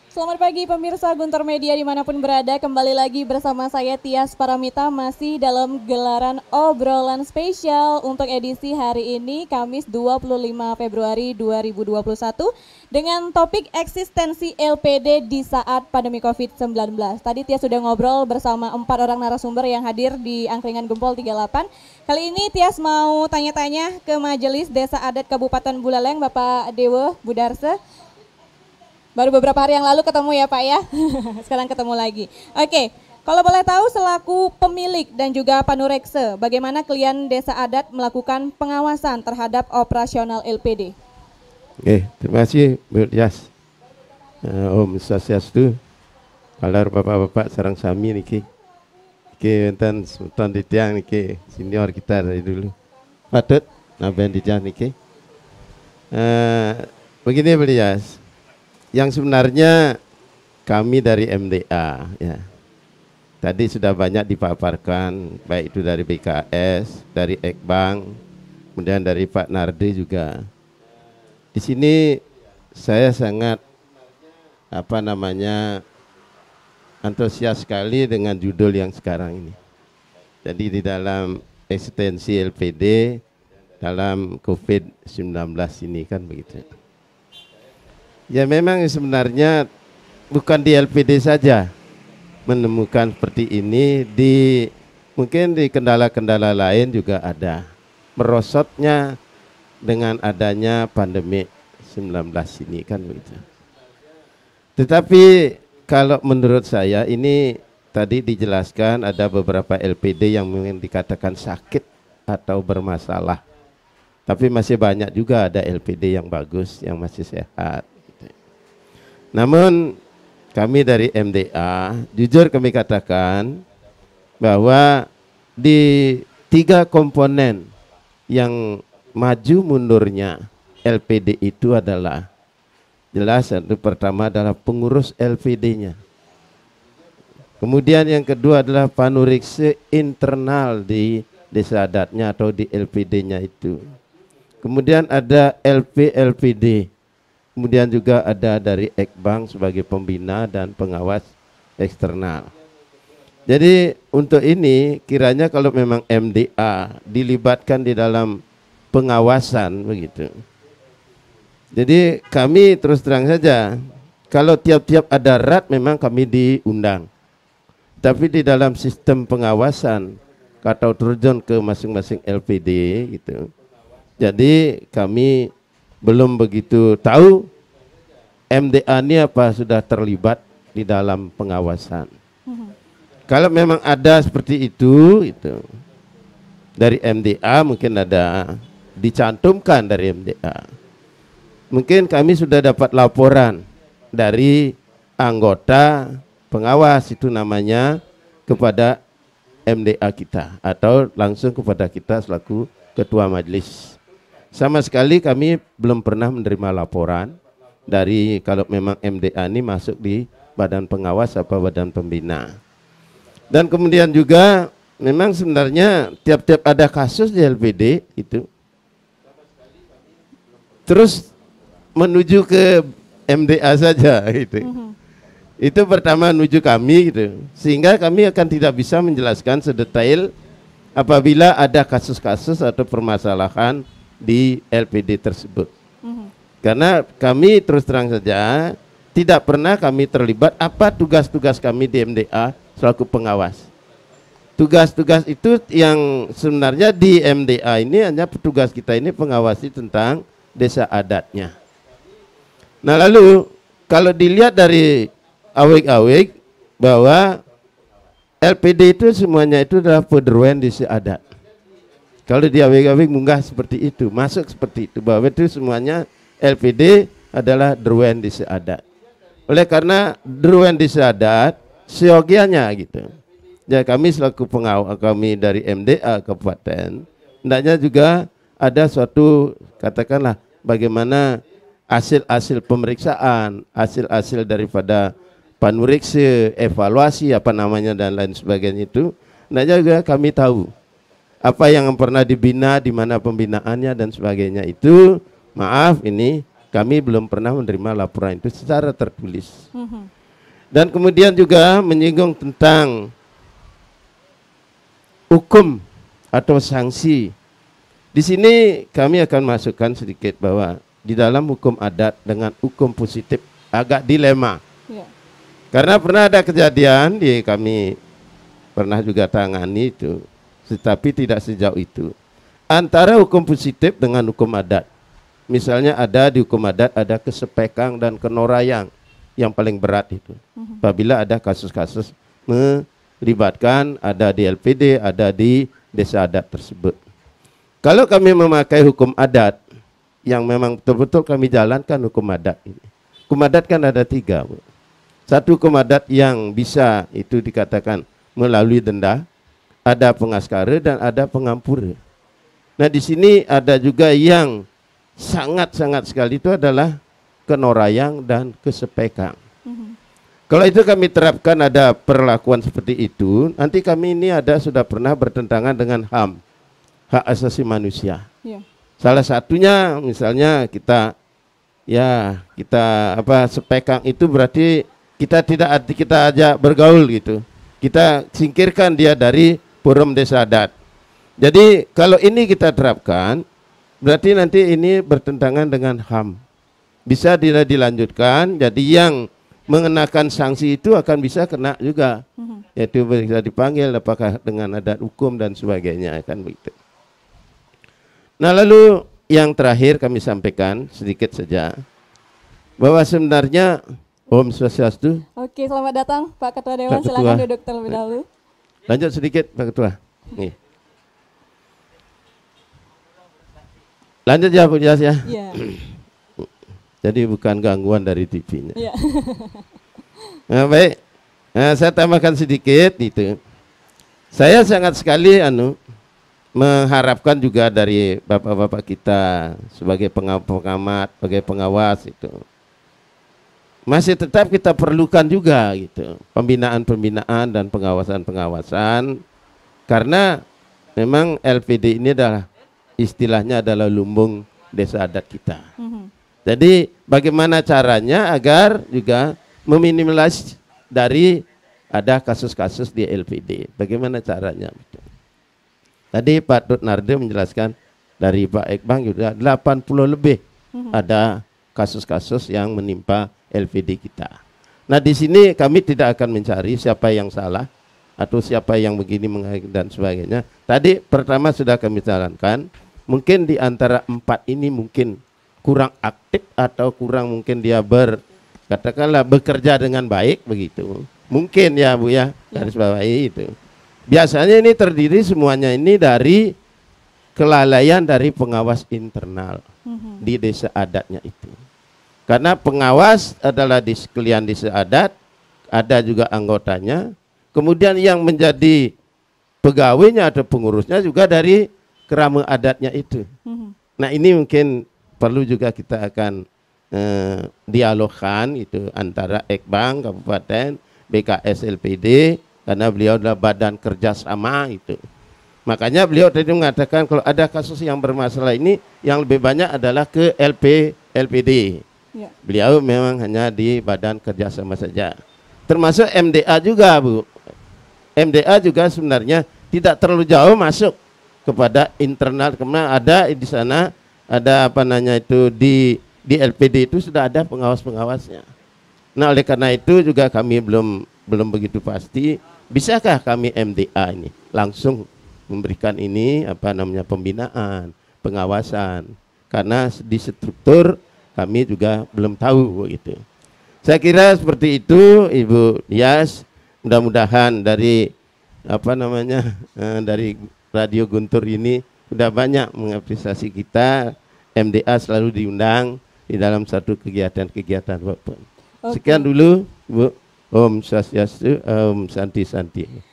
Selamat pagi pemirsa Guntur Media dimanapun berada, kembali lagi bersama saya Tias Paramita masih dalam gelaran obrolan spesial untuk edisi hari ini Kamis 25 Februari 2021 dengan topik eksistensi LPD di saat pandemi COVID-19. Tadi Tias sudah ngobrol bersama 4 orang narasumber yang hadir di Angkringan Gempol 38. Kali ini Tias mau tanya-tanya ke Majelis Desa Adat Kabupaten Buleleng Bapak Dewo Budarse. Baru beberapa hari yang lalu ketemu ya Pak ya, sekarang ketemu lagi. Oke, kalau boleh tahu selaku pemilik dan juga panurekse, bagaimana klien desa adat melakukan pengawasan terhadap operasional LPD? Oke, terima kasih Bu Yas. Om Swastiastu. Kalar bapak-bapak sarang sami niki. Niki enten Sultan Ditiang niki senior kita dari dulu. Patut naben Ditiang niki. Begini Bu Yas. Yang sebenarnya kami dari MDA ya. Tadi sudah banyak dipaparkan baik itu dari BKS, dari Ekbang, kemudian dari Pak Nardi juga. Di sini saya sangat antusias sekali dengan judul yang sekarang ini. Jadi di dalam eksistensi LPD dalam COVID-19 ini kan begitu. Ya memang sebenarnya bukan di LPD saja menemukan seperti ini, mungkin di kendala-kendala lain juga ada. Merosotnya dengan adanya pandemi 19 ini kan begitu. Tetapi kalau menurut saya ini tadi dijelaskan ada beberapa LPD yang mungkin dikatakan sakit atau bermasalah. Tapi masih banyak juga ada LPD yang bagus, yang masih sehat. Namun kami dari MDA jujur kami katakan bahwa di 3 komponen yang maju mundurnya LPD itu adalah jelas, yang pertama adalah pengurus LPD-nya. Kemudian yang kedua adalah panurekse internal di desa adatnya atau di LPD-nya itu. Kemudian ada LPD. Kemudian juga ada dari Ekbang sebagai pembina dan pengawas eksternal. Jadi untuk ini kiranya kalau memang MDA dilibatkan di dalam pengawasan begitu. Jadi kami terus terang saja, kalau tiap-tiap ada RAT memang kami diundang. Tapi di dalam sistem pengawasan atau terjun ke masing-masing LPD gitu. Jadi kami belum begitu tahu MDA ini apa sudah terlibat di dalam pengawasan. Kalau memang ada seperti itu dari MDA mungkin ada dicantumkan dari MDA. Mungkin kami sudah dapat laporan dari anggota pengawas itu namanya kepada MDA kita atau langsung kepada kita selaku ketua majelis. Sama sekali kami belum pernah menerima laporan dari kalau memang MDA ini masuk di badan pengawas atau badan pembina. Dan kemudian juga memang sebenarnya tiap-tiap ada kasus di LPD itu terus menuju ke MDA saja gitu. Itu pertama menuju kami gitu. Sehingga kami akan tidak bisa menjelaskan sedetail apabila ada kasus-kasus atau permasalahan di LPD tersebut. Karena kami terus terang saja tidak pernah kami terlibat apa tugas-tugas kami di MDA selaku pengawas. Tugas-tugas itu yang sebenarnya di MDA ini hanya petugas kita ini pengawasi tentang desa adatnya. Nah lalu kalau dilihat dari awik-awik bahwa LPD itu semuanya itu adalah pederuen desa adat. Kalau di awik-awik munggah seperti itu, masuk seperti itu, bahwa itu semuanya LPD adalah deruen desa adat. Oleh karena deruen desa adat, seyogianya gitu. Ya kami selaku pengawal kami dari MDA Kabupaten, hendaknya juga ada suatu katakanlah bagaimana hasil-hasil pemeriksaan, hasil-hasil daripada panurekse, evaluasi apa namanya dan lain sebagainya itu, hendaknya juga kami tahu apa yang pernah dibina, di mana pembinaannya dan sebagainya itu. Maaf ini Kami belum pernah menerima laporan itu secara tertulis. Dan kemudian juga menyinggung tentang hukum atau sanksi. Di sini kami akan masukkan sedikit bahwa di dalam hukum adat dengan hukum positif agak dilema. Ya. Karena pernah ada kejadian di kami pernah juga tangani itu, tetapi tidak sejauh itu. Antara hukum positif dengan hukum adat. Misalnya ada di hukum adat ada kesepekang dan kenorayang yang paling berat itu. Apabila ada kasus-kasus melibatkan ada di LPD, ada di desa adat tersebut. Kalau kami memakai hukum adat yang memang betul-betul kami jalankan hukum adat ini. Hukum adat kan ada 3, Bu. Satu hukum adat yang bisa itu dikatakan melalui denda, ada pengaskara dan ada pengampura. Nah di sini ada juga yang sangat-sangat sekali itu adalah kenorayang dan kesepekang. Kalau itu kami terapkan ada perlakuan seperti itu, nanti kami ini sudah pernah bertentangan dengan HAM, hak asasi manusia. Yeah. Salah satunya misalnya kita sepekang itu berarti kita ajak bergaul gitu. Kita singkirkan dia dari forum desa adat. Jadi kalau ini kita terapkan berarti nanti ini bertentangan dengan HAM. Bisa tidak dilanjutkan, jadi yang mengenakan sanksi itu akan bisa kena juga. Yaitu bisa dipanggil apakah dengan adat hukum dan sebagainya, kan begitu. Nah lalu yang terakhir kami sampaikan sedikit saja, bahwa sebenarnya Om Swastiastu. Oke, selamat datang Pak Ketua Dewan, silakan duduk terlebih dahulu. Lanjut sedikit Pak Ketua. Nih. Lanjut ya Bu Jas ya. Yeah. Jadi bukan gangguan dari TV-nya. Yeah. Nah, baik. Nah, saya tambahkan sedikit itu. Saya sangat sekali mengharapkan juga dari bapak-bapak kita sebagai pengamat, sebagai pengawas itu. Masih tetap kita perlukan juga gitu. Pembinaan-pembinaan dan pengawasan-pengawasan, karena memang LPD ini adalah istilahnya adalah lumbung desa adat kita. Jadi bagaimana caranya agar juga meminimalisir dari ada kasus-kasus di LPD. Bagaimana caranya? Tadi Pak Dut Narde menjelaskan dari Pak Ekbang juga 80 lebih ada kasus-kasus yang menimpa LPD kita. Nah di sini kami tidak akan mencari siapa yang salah atau siapa yang begini dan sebagainya. Tadi pertama sudah kami jalankan. Mungkin di antara 4 ini mungkin kurang aktif atau kurang mungkin dia katakanlah bekerja dengan baik begitu. Mungkin ya Bu ya, garis bawahi itu. Biasanya ini terdiri semuanya ini dari kelalaian dari pengawas internal di desa adatnya itu. Karena pengawas adalah di sekalian desa adat, ada juga anggotanya. Kemudian yang menjadi pegawainya atau pengurusnya juga dari kerama adatnya itu. Nah ini mungkin perlu juga kita akan dialogkan itu antara Ekbang Kabupaten, BKS LPD, karena beliau adalah badan kerjasama itu. Makanya beliau tadi mengatakan kalau ada kasus yang bermasalah ini yang lebih banyak adalah ke LPD. Ya. Beliau memang hanya di badan kerjasama saja. Termasuk MDA juga Bu. MDA juga sebenarnya tidak terlalu jauh masuk kepada internal, karena ada di sana ada di LPD itu sudah ada pengawas-pengawasnya. Nah oleh karena itu juga kami belum begitu pasti bisakah kami MDA ini langsung memberikan ini pembinaan, pengawasan, karena di struktur kami juga belum tahu begitu. Saya kira seperti itu Ibu Dias. Mudah-mudahan dari dari Radio Guntur ini sudah banyak mengapresiasi kita. MDA selalu diundang di dalam satu kegiatan-kegiatan apapun. Sekian dulu Bu. Om Swastiastu, Om Santi.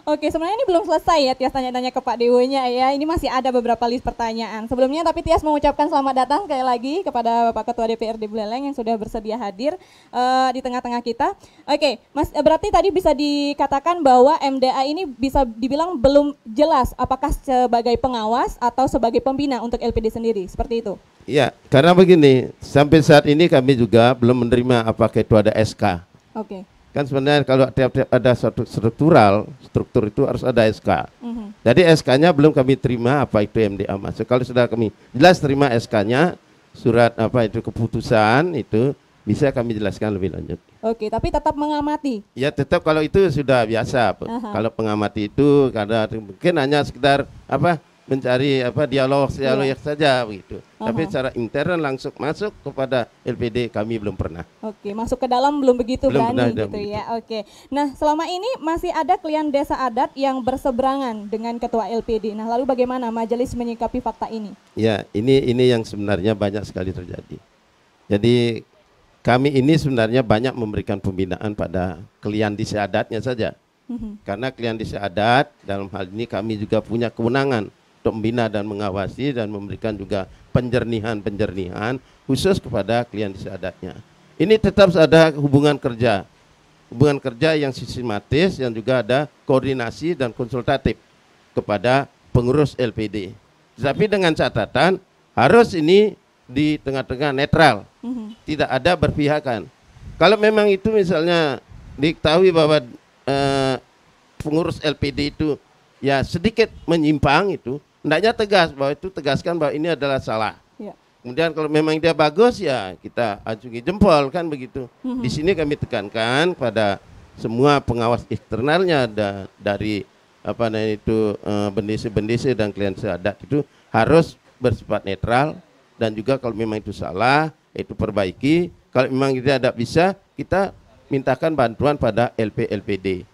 Oke, sebenarnya ini belum selesai ya Tias tanya-tanya ke Pak Dewonya ya. Ini masih ada beberapa list pertanyaan. Sebelumnya tapi Tias mengucapkan selamat datang sekali lagi kepada Bapak Ketua DPRD Buleleng yang sudah bersedia hadir di tengah-tengah kita. Oke, Mas, berarti tadi bisa dikatakan bahwa MDA ini bisa dibilang belum jelas apakah sebagai pengawas atau sebagai pembina untuk LPD sendiri, seperti itu? Ya, karena begini, sampai saat ini kami juga belum menerima apakah itu ada SK. Oke. Kan sebenarnya kalau tiap-tiap ada satu struktur itu harus ada SK. Jadi SK-nya belum kami terima apa itu MDA masuk. Kalau sudah kami jelas terima SK-nya, surat apa itu keputusan itu bisa kami jelaskan lebih lanjut. Oke, tapi tetap mengamati. Ya tetap kalau itu sudah biasa. Kalau pengamati itu karena mungkin hanya sekedar apa mencari apa dialog saja begitu. Tapi secara intern langsung masuk kepada LPD kami belum pernah. Oke, masuk ke dalam belum begitu Belum berani pernah, gitu begitu. ya. Oke. Nah, selama ini masih ada klien desa adat yang berseberangan dengan ketua LPD. Nah, lalu bagaimana majelis menyikapi fakta ini? Ya, ini yang sebenarnya banyak sekali terjadi. Jadi kami ini sebenarnya banyak memberikan pembinaan pada klien desa adatnya saja. Karena klien desa adat dalam hal ini kami juga punya kewenangan untuk membina dan mengawasi dan memberikan juga penjernihan khusus kepada klien desa adatnya. Ini tetap ada hubungan kerja yang sistematis yang juga ada koordinasi dan konsultatif kepada pengurus LPD. Tetapi dengan catatan harus ini di tengah-tengah netral, tidak ada berpihakan. Kalau memang itu misalnya diketahui bahwa pengurus LPD itu ya sedikit menyimpang itu, hendaknya tegas bahwa itu tegaskan bahwa ini adalah salah. Ya. Kemudian kalau memang dia bagus ya kita acungi jempol kan begitu. Di sini kami tekankan pada semua pengawas eksternalnya dari apa namanya itu bendese-bendese dan klien adat itu harus bersifat netral dan juga kalau memang itu salah itu perbaiki. Kalau memang tidak bisa kita mintakan bantuan pada LPD.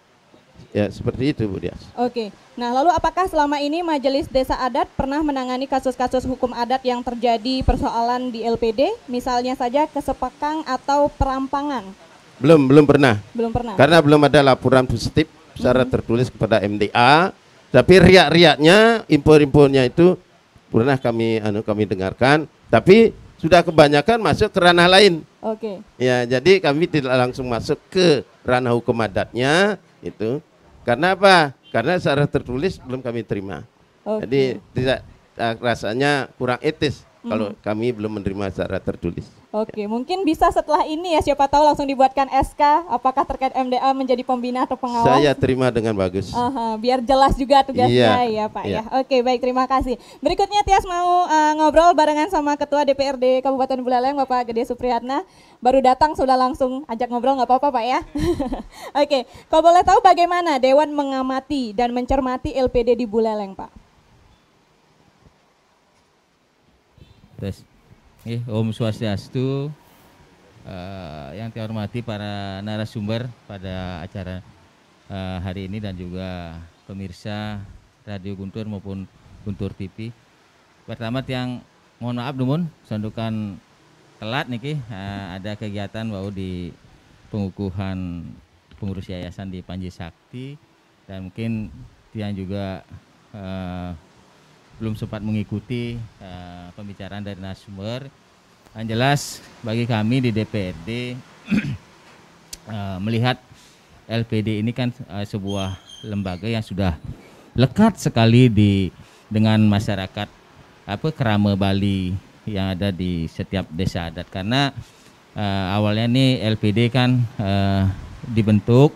Ya seperti itu Bu Dias. Oke, nah lalu apakah selama ini Majelis Desa Adat pernah menangani kasus-kasus hukum adat yang terjadi persoalan di LPD, misalnya saja kesepakang atau perampangan? Belum pernah. Belum pernah. Karena belum ada laporan positif secara tertulis kepada MDA, tapi riak-riaknya, info-infonya itu pernah kami dengarkan, tapi sudah kebanyakan masuk ke ranah lain. Oke. Ya, jadi kami tidak langsung masuk ke ranah hukum adatnya itu. Karena apa? Karena secara tertulis belum kami terima. Jadi tidak rasanya kurang etis kalau kami belum menerima secara tertulis. Oke, mungkin bisa setelah ini ya siapa tahu langsung dibuatkan SK apakah terkait MDA menjadi pembina atau pengawas. Saya terima dengan bagus. Biar jelas juga tugasnya ya Pak ya. Oke, baik, terima kasih. Berikutnya Tias mau ngobrol barengan sama Ketua DPRD Kabupaten Buleleng Bapak Gede Supriyatna. Baru datang sudah langsung ajak ngobrol, nggak apa-apa Pak ya. Oke, kalau boleh tahu bagaimana Dewan mengamati dan mencermati LPD di Buleleng Pak? Terus, Om Swastiastu, yang saya hormati para narasumber pada acara hari ini dan juga pemirsa Radio Guntur maupun Guntur TV. Pertama yang mohon maaf dumun, sandukan telat niki ada kegiatan bahwa di pengukuhan pengurus yayasan di Panji Sakti dan mungkin tiang juga belum sempat mengikuti pembicaraan dari narasumber. Yang jelas bagi kami di DPRD melihat LPD ini kan sebuah lembaga yang sudah lekat sekali dengan masyarakat Kerama Bali yang ada di setiap desa adat, karena awalnya nih LPD kan dibentuk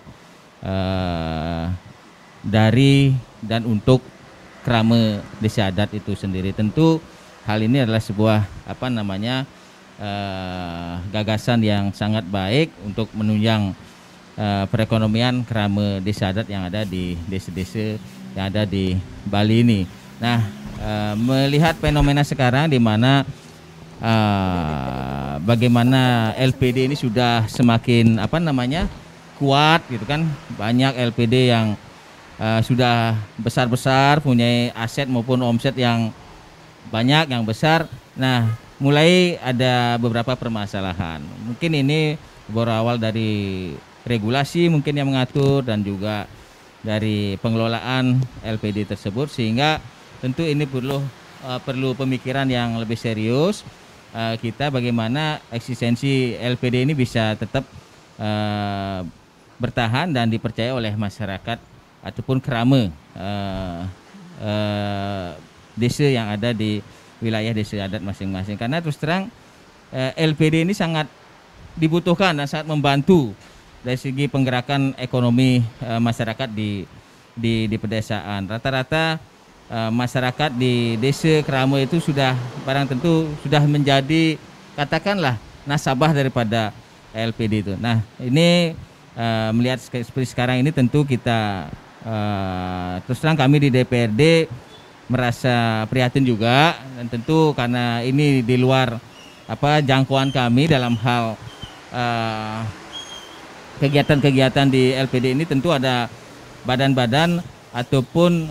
dari dan untuk Kerama desa adat itu sendiri. Tentu hal ini adalah sebuah gagasan yang sangat baik untuk menunjang perekonomian Kerama desa adat yang ada di desa-desa yang ada di Bali ini. Nah, melihat fenomena sekarang di mana bagaimana LPD ini sudah semakin kuat gitu kan, banyak LPD yang sudah besar-besar, punya aset maupun omset yang banyak, yang besar. Nah, mulai ada beberapa permasalahan. Mungkin ini berawal dari regulasi mungkin yang mengatur dan juga dari pengelolaan LPD tersebut, sehingga tentu ini perlu pemikiran yang lebih serius. Kita bagaimana eksistensi LPD ini bisa tetap bertahan dan dipercaya oleh masyarakat ataupun kerama desa yang ada di wilayah desa adat masing-masing. Karena terus terang LPD ini sangat dibutuhkan dan sangat membantu dari segi penggerakan ekonomi masyarakat di pedesaan. Rata-rata masyarakat di desa Keramo itu sudah barang tentu sudah menjadi katakanlah nasabah daripada LPD itu. Nah, ini melihat seperti sekarang ini tentu kita terus terang kami di DPRD merasa prihatin juga, dan tentu karena ini di luar jangkauan kami dalam hal kegiatan-kegiatan di LPD ini, tentu ada badan-badan ataupun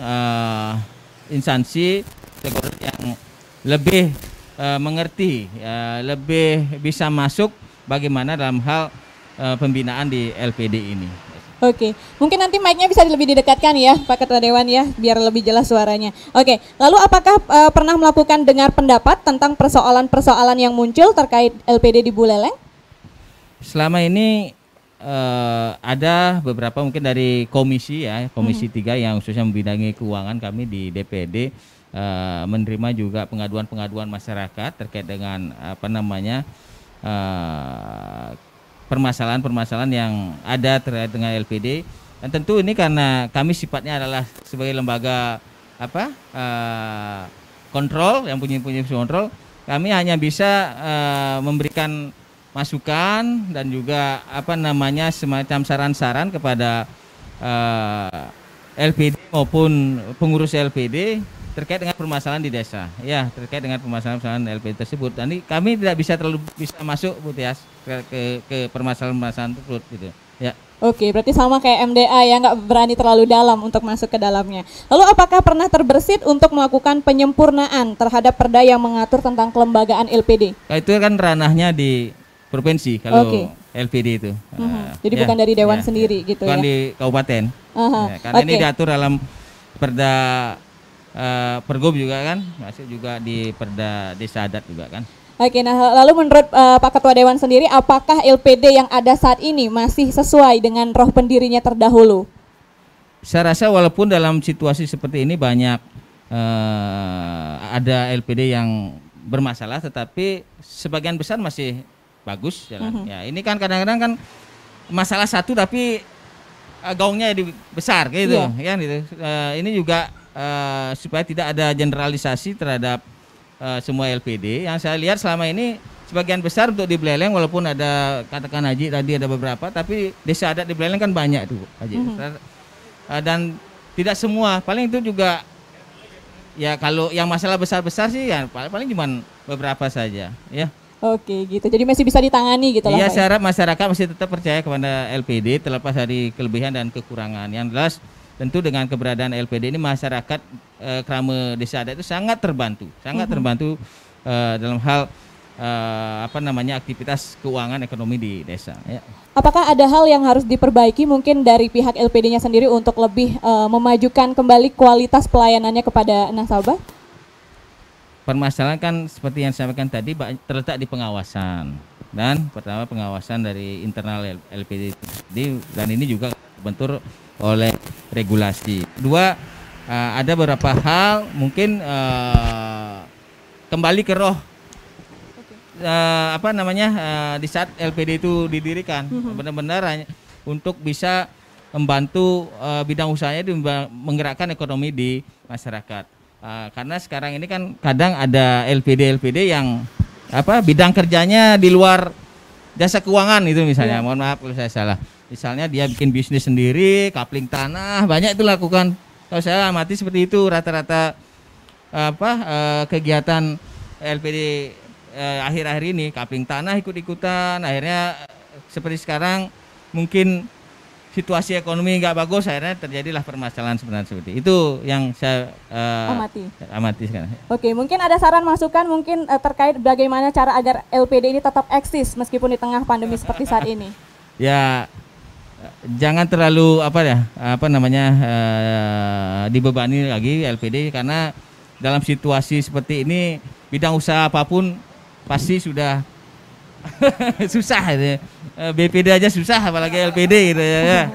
instansi yang lebih mengerti, lebih bisa masuk bagaimana dalam hal pembinaan di LPD ini. Oke, mungkin nanti mic-nya bisa lebih didekatkan ya Pak Ketua Dewan ya, biar lebih jelas suaranya. Oke, lalu apakah pernah melakukan dengar pendapat tentang persoalan-persoalan yang muncul terkait LPD di Buleleng? Selama ini ada beberapa mungkin dari komisi 3 yang khususnya membidangi keuangan kami di DPD menerima juga pengaduan-pengaduan masyarakat terkait dengan permasalahan-permasalahan yang ada terkait dengan LPD. Dan tentu ini karena kami sifatnya adalah sebagai lembaga kontrol yang punya kontrol, kami hanya bisa memberikan masukan dan juga semacam saran-saran kepada LPD maupun pengurus LPD terkait dengan permasalahan di desa. Ya, terkait dengan permasalahan LPD tersebut. Dan kami tidak bisa masuk Bu Tias ke permasalahan-permasalahan tersebut gitu. Ya. Oke, berarti sama kayak MDA ya, nggak berani terlalu dalam untuk masuk ke dalamnya. Lalu apakah pernah terbersit untuk melakukan penyempurnaan terhadap perda yang mengatur tentang kelembagaan LPD? Itu kan ranahnya di provinsi kalau LPD itu. Jadi bukan dari Dewan sendiri gitu bukan ya? Di kabupaten. Karena ini diatur dalam perda Pergub juga kan, masuk juga di perda desa adat juga kan. Oke, nah lalu menurut Pak Ketua Dewan sendiri, apakah LPD yang ada saat ini masih sesuai dengan roh pendirinya terdahulu? Saya rasa walaupun dalam situasi seperti ini banyak ada LPD yang bermasalah, tetapi sebagian besar masih bagus jalan. Ya, ini kan kadang-kadang kan masalah satu tapi gaungnya besar gitu, ya gitu. Ini juga supaya tidak ada generalisasi terhadap semua LPD. Yang saya lihat selama ini sebagian besar untuk di Buleleng, walaupun ada katakan Haji tadi ada beberapa, tapi desa adat di Buleleng kan banyak tuh Haji. Dan tidak semua, paling itu juga ya kalau yang masalah besar-besar sih ya paling cuma beberapa saja ya. Oke gitu, jadi masih bisa ditangani gitu lah. Iya, saya harap masyarakat masih tetap percaya kepada LPD terlepas dari kelebihan dan kekurangan. Yang jelas tentu dengan keberadaan LPD ini masyarakat Keramo Desa Adat itu sangat terbantu dalam hal aktivitas keuangan ekonomi di desa. Ya. Apakah ada hal yang harus diperbaiki mungkin dari pihak LPD-nya sendiri untuk lebih memajukan kembali kualitas pelayanannya kepada nasabah? Permasalahan kan seperti yang saya sampaikan tadi terletak di pengawasan, dan pertama pengawasan dari internal LPD dan ini juga terbentur oleh regulasi. Kedua, ada beberapa hal mungkin kembali ke roh di saat LPD itu didirikan, benar-benar untuk bisa membantu bidang usahanya menggerakkan ekonomi di masyarakat. Karena sekarang ini kan kadang ada LPD yang bidang kerjanya di luar jasa keuangan itu misalnya. Mohon maaf kalau saya salah. Misalnya dia bikin bisnis sendiri, kapling tanah, banyak itu lakukan. Kalau saya amati seperti itu rata-rata kegiatan LPD akhir-akhir ini, kapling tanah ikut-ikutan, akhirnya seperti sekarang mungkin situasi ekonomi nggak bagus, akhirnya terjadilah permasalahan sebenarnya seperti itu yang saya amati sekarang. Oke, mungkin ada saran masukan mungkin terkait bagaimana cara agar LPD ini tetap eksis meskipun di tengah pandemi seperti saat ini. Ya, jangan terlalu dibebani lagi LPD, karena dalam situasi seperti ini bidang usaha apapun pasti sudah susah gitu. BPD aja susah apalagi LPD gitu ya.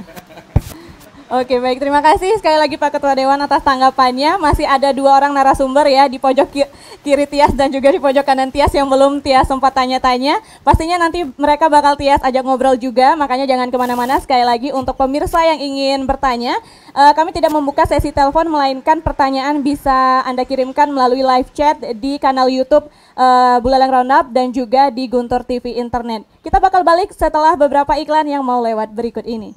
Oke, baik, terima kasih sekali lagi Pak Ketua Dewan atas tanggapannya. Masih ada 2 orang narasumber ya di pojok kiri Tias dan juga di pojok kanan Tias yang belum Tias sempat tanya-tanya. Pastinya nanti mereka bakal Tias ajak ngobrol juga, makanya jangan kemana-mana. Sekali lagi untuk pemirsa yang ingin bertanya, kami tidak membuka sesi telepon, melainkan pertanyaan bisa Anda kirimkan melalui live chat di kanal YouTube Buleleng Roundup dan juga di Guntur TV Internet. Kita bakal balik setelah beberapa iklan yang mau lewat berikut ini.